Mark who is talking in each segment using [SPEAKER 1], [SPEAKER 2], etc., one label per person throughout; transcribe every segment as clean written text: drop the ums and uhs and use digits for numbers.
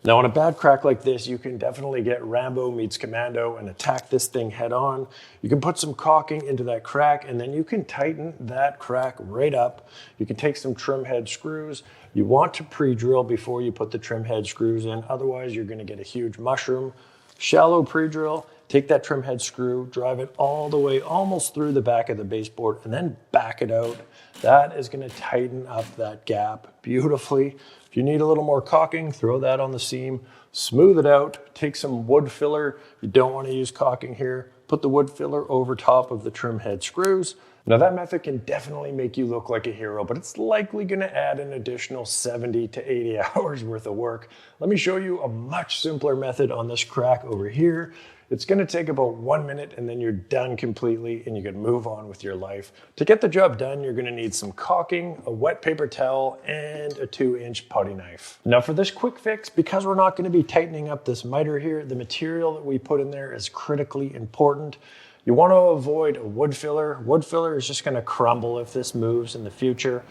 [SPEAKER 1] Now on a bad crack like this, you can definitely get Rambo meets Commando and attack this thing head on. You can put some caulking into that crack and then you can tighten that crack right up. You can take some trim head screws. You want to pre-drill before you put the trim head screws in, otherwise you're gonna get a huge mushroom. Shallow pre-drill, take that trim head screw, drive it all the way almost through the back of the baseboard and then back it out. That is gonna tighten up that gap beautifully. If you need a little more caulking, throw that on the seam, smooth it out, take some wood filler. You don't want to use caulking here. Put the wood filler over top of the trim head screws. Now that method can definitely make you look like a hero, but it's likely going to add an additional 70 to 80 hours worth of work. Let me show you a much simpler method on this crack over here. It's going to take about 1 minute and then you're done completely and you can move on with your life. To get the job done, you're going to need some caulking, a wet paper towel, and a 2-inch putty knife. Now for this quick fix, because we're not going to be tightening up this miter here, the material that we put in there is critically important. You want to avoid a wood filler. Wood filler is just going to crumble if this moves in the future.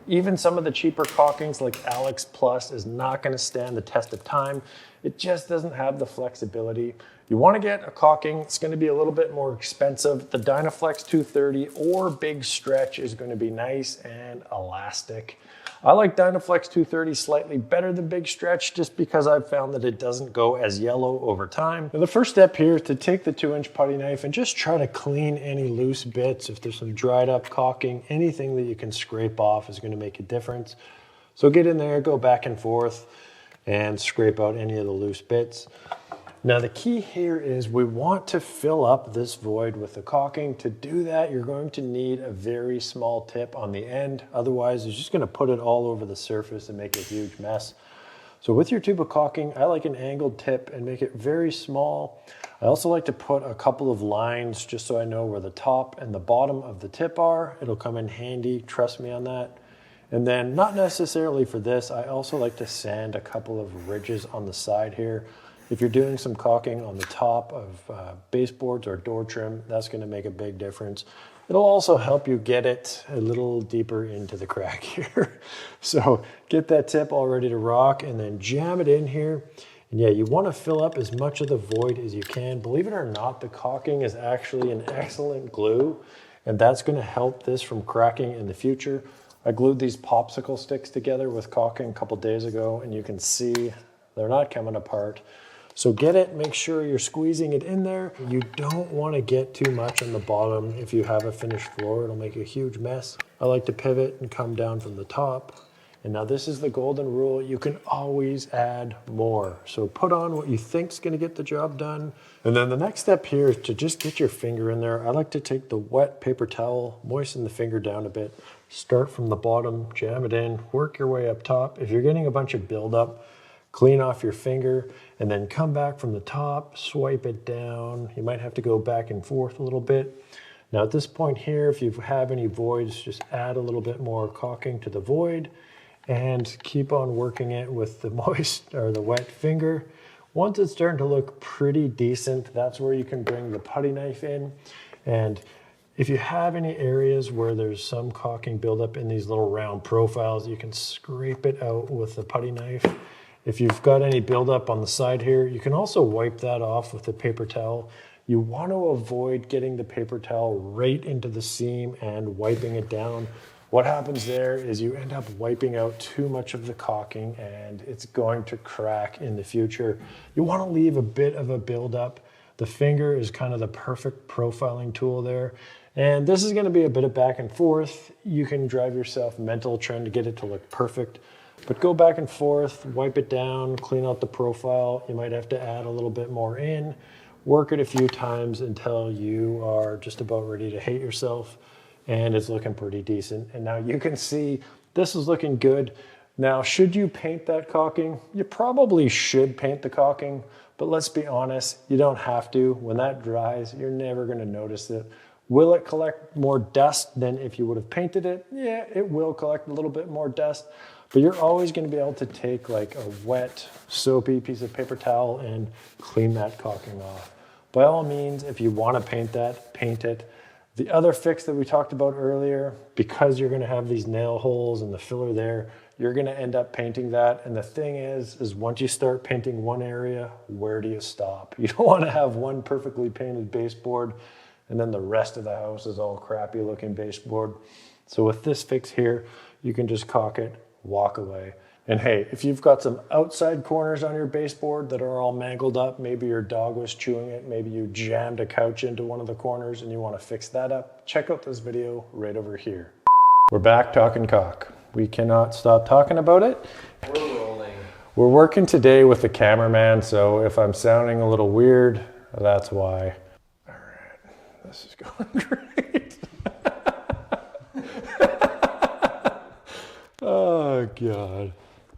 [SPEAKER 1] Even some of the cheaper caulkings like Alex Plus is not going to stand the test of time. It just doesn't have the flexibility. You want to get a caulking. It's going to be a little bit more expensive. The Dynaflex 230 or Big Stretch is going to be nice and elastic. I like Dynaflex 230 slightly better than Big Stretch just because I've found that it doesn't go as yellow over time. Now the first step here is to take the 2-inch putty knife and just try to clean any loose bits. If there's some dried up caulking, anything that you can scrape off is going to make a difference. So get in there, go back and forth, and scrape out any of the loose bits. Now the key here is we want to fill up this void with the caulking. To do that, you're going to need a very small tip on the end. Otherwise, it's just going to put it all over the surface and make a huge mess. So with your tube of caulking, I like an angled tip and make it very small. I also like to put a couple of lines just so I know where the top and the bottom of the tip are. It'll come in handy, trust me on that. And then, not necessarily for this, I also like to sand a couple of ridges on the side here. If you're doing some caulking on the top of baseboards or door trim, that's going to make a big difference. It'll also help you get it a little deeper into the crack here. So get that tip all ready to rock and then jam it in here. And yeah, you want to fill up as much of the void as you can. Believe it or not, the caulking is actually an excellent glue, and that's going to help this from cracking in the future. I glued these popsicle sticks together with caulking a couple days ago, and you can see they're not coming apart. So get it, make sure you're squeezing it in there. You don't want to get too much on the bottom. If you have a finished floor, it'll make a huge mess. I like to pivot and come down from the top. And now this is the golden rule. You can always add more. So put on what you think is going to get the job done. And then the next step here is to just get your finger in there. I like to take the wet paper towel, moisten the finger down a bit, start from the bottom, jam it in, work your way up top. If you're getting a bunch of buildup, clean off your finger and then come back from the top, swipe it down. You might have to go back and forth a little bit. Now at this point here, if you have any voids, just add a little bit more caulking to the void and keep on working it with the moist or the wet finger. Once it's starting to look pretty decent, that's where you can bring the putty knife in. And if you have any areas where there's some caulking buildup in these little round profiles, you can scrape it out with the putty knife. If you've got any buildup on the side here, you can also wipe that off with a paper towel. You want to avoid getting the paper towel right into the seam and wiping it down. What happens there is you end up wiping out too much of the caulking and it's going to crack in the future. You want to leave a bit of a buildup. The finger is kind of the perfect profiling tool there. And this is going to be a bit of back and forth. You can drive yourself mental trying to get it to look perfect. But go back and forth, wipe it down, clean out the profile. You might have to add a little bit more in. Work it a few times until you are just about ready to hate yourself. And it's looking pretty decent. And now you can see this is looking good. Now, should you paint that caulking? You probably should paint the caulking, but let's be honest, you don't have to. When that dries, you're never going to notice it. Will it collect more dust than if you would have painted it? Yeah, it will collect a little bit more dust, but you're always going to be able to take like a wet, soapy piece of paper towel and clean that caulking off. By all means, if you want to paint that, paint it. The other fix that we talked about earlier, because you're going to have these nail holes and the filler there, you're gonna end up painting that. And the thing is once you start painting one area, where do you stop? You don't wanna have one perfectly painted baseboard and then the rest of the house is all crappy looking baseboard. So with this fix here, you can just caulk it, walk away. And hey, if you've got some outside corners on your baseboard that are all mangled up, maybe your dog was chewing it, maybe you jammed a couch into one of the corners and you want to fix that up, check out this video right over here. We're back talking caulk. We cannot stop talking about it.
[SPEAKER 2] We're rolling. We're
[SPEAKER 1] working today with the cameraman, so if I'm sounding a little weird, that's why. All right, this is going great. Oh, God.